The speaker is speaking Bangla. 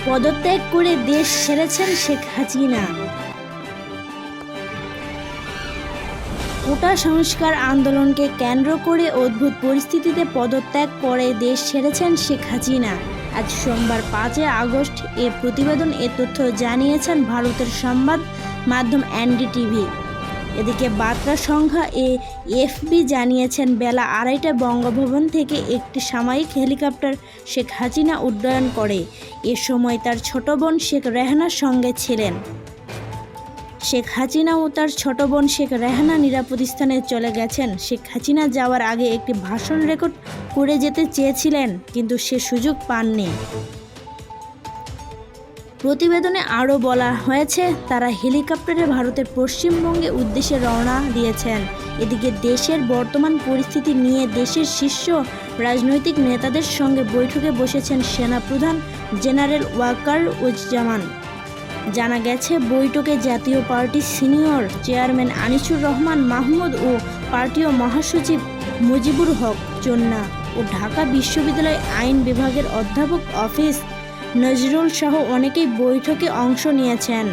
পদত্যাগ করে দেশ ছেড়েছেন শেখ হাসিনা। কোটা সংস্কার আন্দোলনকে কেন্দ্র করে অদ্ভুত পরিস্থিতিতে পদত্যাগ করে দেশ ছেড়েছেন শেখ হাসিনা। আজ সোমবার 5 আগস্ট এ প্রতিবেদন এ তথ্য জানিয়েছেন ভারতের সংবাদ মাধ্যম এনডিটিভি। এদিকে বার্তা সংস্থা এএফপি জানিয়েছেন বেলা 2:30টায় বঙ্গভবন থেকে একটি সামরিক হেলিকপ্টার শেখ হাসিনা উড্ডয়ন করে। এ সময় তার ছোট বোন শেখ রেহানার সঙ্গে ছিলেন। শেখ হাসিনা ও তার ছোট বোন শেখ রেহানা নিরাপদ স্থানে চলে গেছেন। শেখ হাসিনা যাওয়ার আগে একটি ভাষণ রেকর্ড করে যেতে চেয়েছিলেন, কিন্তু সে সুযোগ পাননি। প্রতিবেদনে আরও বলা হয়েছে, তারা হেলিকপ্টারে ভারতের পশ্চিমবঙ্গে উদ্দেশ্যে রওনা দিয়েছেন। এদিকে দেশের বর্তমান পরিস্থিতি নিয়ে দেশের শীর্ষ রাজনৈতিক নেতাদের সঙ্গে বৈঠকে বসেছেন সেনাপ্রধান জেনারেল ওয়াকারুজ্জামান। জানা গেছে, বৈঠকে জাতীয় পার্টির সিনিয়র চেয়ারম্যান আনিসুর রহমান মাহমুদ ও পার্টির মহাসচিব মুজিবুর হক চন্না ও ঢাকা বিশ্ববিদ্যালয় আইন বিভাগের অধ্যাপক অফিস নজরুল সহ অনেকেই বৈঠকে অংশ নিয়েছেন।